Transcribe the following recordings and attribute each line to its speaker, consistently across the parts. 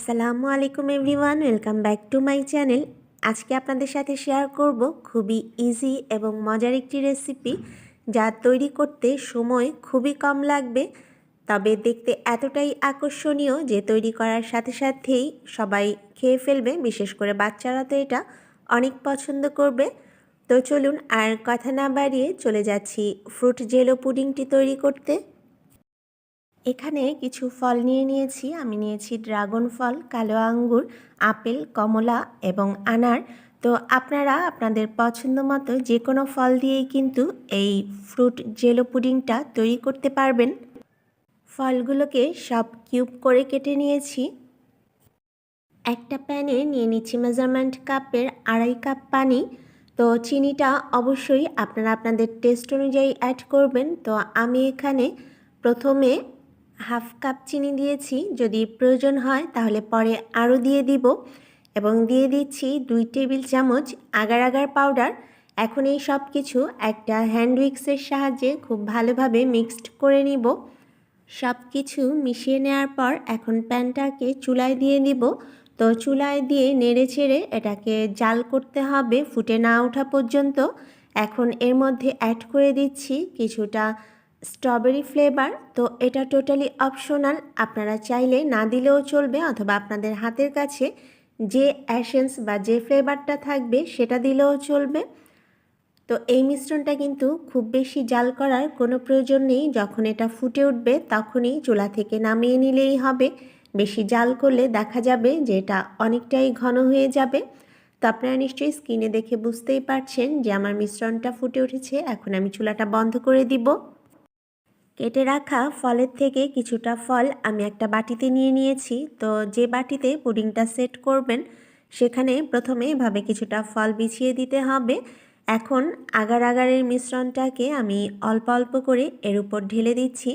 Speaker 1: আসসালামু আলাইকুম everyone, welcome back to my channel. আজকে আপনাদের সাথে শেয়ার করব খুবই ইজি এবং মজার একটি রেসিপি, যা তৈরি করতে সময় খুবই কম লাগবে, তবে দেখতে এতটাই আকর্ষণীয় যে তৈরি করার সাথে সাথেই সবাই খেয়ে ফেলবে। বিশেষ করে বাচ্চারা তো এটা অনেক পছন্দ করবে। তো চলুন আর কথা না বাড়িয়ে চলে যাচ্ছি ফ্রুট জেলো পুডিংটি তৈরি করতে। এখানে কিছু ফল নিয়েছি। আমি নিয়েছি ড্রাগন ফল, কালো আঙ্গুর, আপেল, কমলা এবং আনার। তো আপনারা আপনাদের পছন্দ মতো যে কোনো ফল দিয়েই কিন্তু এই ফ্রুট জেলো পুডিংটা তৈরি করতে পারবেন। ফলগুলোকে সব কিউব করে কেটে নিয়েছি। একটা প্যানে নিয়ে নিচ্ছি মেজারমেন্ট কাপের 2.5 কাপ পানি। তো চিনিটা অবশ্যই আপনারা আপনাদের টেস্ট অনুযায়ী অ্যাড করবেন। তো আমি এখানে প্রথমে হাফ কাপ চিনি দিয়েছি, যদি প্রয়োজন হয় তাহলে পরে আরও দিয়ে দিব। এবং দিয়ে দিচ্ছি 2 টেবিল চামচ আগার আগার পাউডার। এখন এই সব কিছু একটা হ্যান্ড উইক্সের সাহায্যে খুব ভালোভাবে মিক্সড করে নিব। সব কিছু মিশিয়ে নেওয়ার পর এখন প্যানটাকে চুলায় দিয়ে দিব। তো চুলায় দিয়ে নেড়ে চেড়ে এটাকে জাল করতে হবে ফুটে না ওঠা পর্যন্ত। এখন এর মধ্যে অ্যাড করে দিচ্ছি কিছুটা স্ট্রবেরি ফ্লেভার। তো এটা টোটালি অপশনাল, আপনারা চাইলে না দিলেও চলবে, অথবা আপনাদের হাতের কাছে যে অ্যাসেন্স বা যে ফ্লেভারটা থাকবে সেটা দিলেও চলবে। তো এই মিশ্রণটা কিন্তু খুব বেশি জাল করার কোনো প্রয়োজন নেই। যখন এটা ফুটে উঠবে তখনই চুলা থেকে নামিয়ে নিলেই হবে। বেশি জাল করলে দেখা যাবে যে এটা অনেকটাই ঘন হয়ে যাবে। তো আপনারা নিশ্চয়ই স্ক্রিনে দেখে বুঝতেই পারছেন যে আমার মিশ্রণটা ফুটে উঠেছে। এখন আমি চুলাটা বন্ধ করে দিব। কেটে রাখা ফলের থেকে কিছুটা ফল আমি একটা বাটিতে নিয়ে নিয়েছি। তো যে বাটিতে পুডিংটা সেট করবেন সেখানে প্রথমে এভাবে কিছুটা ফল বিছিয়ে দিতে হবে। এখন আগার আগারের মিশ্রণটাকে আমি অল্প অল্প করে এর উপর ঢেলে দিচ্ছি।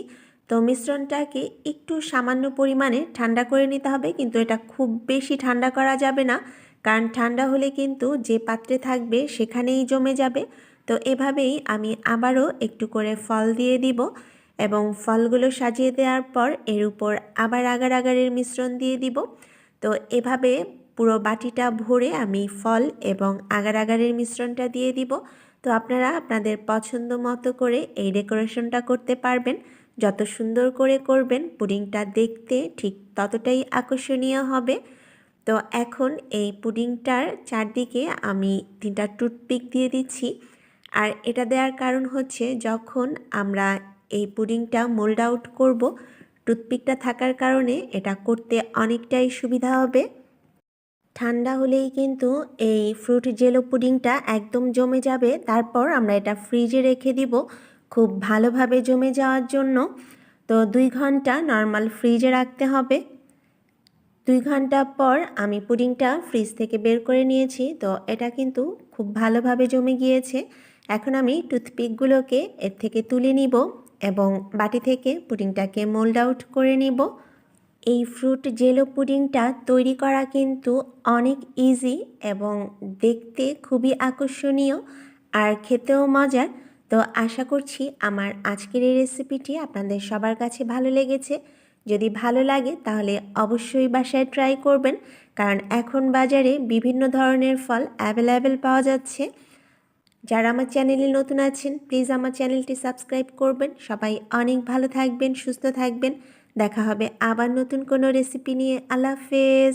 Speaker 1: তো মিশ্রণটাকে একটু সামান্য পরিমাণে ঠান্ডা করে নিতে হবে, কিন্তু এটা খুব বেশি ঠান্ডা করা যাবে না, কারণ ঠান্ডা হলে কিন্তু যে পাত্রে থাকবে সেখানেই জমে যাবে। তো এভাবেই আমি আবারও একটু করে ফল দিয়ে দিব এবং ফলগুলো সাজিয়ে দেওয়ার পর এর উপর আবার আগার আগারের মিশ্রণ দিয়ে দিব। তো এভাবে পুরো বাটিটা ভরে আমি ফল এবং আগার আগারের মিশ্রণটা দিয়ে দিব। তো আপনারা আপনাদের পছন্দ মতো করে এই ডেকোরেশনটা করতে পারবেন। যত সুন্দর করে করবেন পুডিংটা দেখতে ঠিক ততটাই আকর্ষণীয় হবে। তো এখন এই পুডিংটার চারদিকে আমি 3টা টুথপিক দিয়ে দিচ্ছি। আর এটা দেওয়ার কারণ হচ্ছে যখন আমরা এই পুডিংটা মোল্ড আউট করব, টুথপিকটা থাকার কারণে এটা করতে অনেকটাই সুবিধা হবে। ঠান্ডা হলেই কিন্তু এই ফ্রুট জেলো পুডিংটা একদম জমে যাবে। তারপর আমরা এটা ফ্রিজে রেখে দিব খুব ভালোভাবে জমে যাওয়ার জন্য। তো 2 ঘন্টা নর্মাল ফ্রিজে রাখতে হবে। 2 ঘন্টা পর আমি পুডিংটা ফ্রিজ থেকে বের করে নিয়েছি। তো এটা কিন্তু খুব ভালোভাবে জমে গিয়েছে। এখন আমি টুথপিকগুলোকে এর থেকে তুলে নিব এবং বাটি থেকে পুডিংটাকে মোল্ড আউট করে নিব। এই ফ্রুট জেলো পুডিংটা তৈরি করা কিন্তু অনেক ইজি এবং দেখতে খুবই আকর্ষণীয় আর খেতেও মজার। তো আশা করছি আমার আজকের এই রেসিপিটি আপনাদের সবার কাছে ভালো লেগেছে। যদি ভালো লাগে তাহলে অবশ্যই বাসায় ট্রাই করবেন, কারণ এখন বাজারে বিভিন্ন ধরনের ফল অ্যাভেলেবেল পাওয়া যাচ্ছে। যারা আমার চ্যানেলে নতুন আছেন প্লিজ আমার চ্যানেলটি সাবস্ক্রাইব করবেন। সবাই অনেক ভালো থাকবেন, সুস্থ থাকবেন। দেখা হবে আবার নতুন কোনো রেসিপি নিয়ে। আল্লাহ হাফেজ।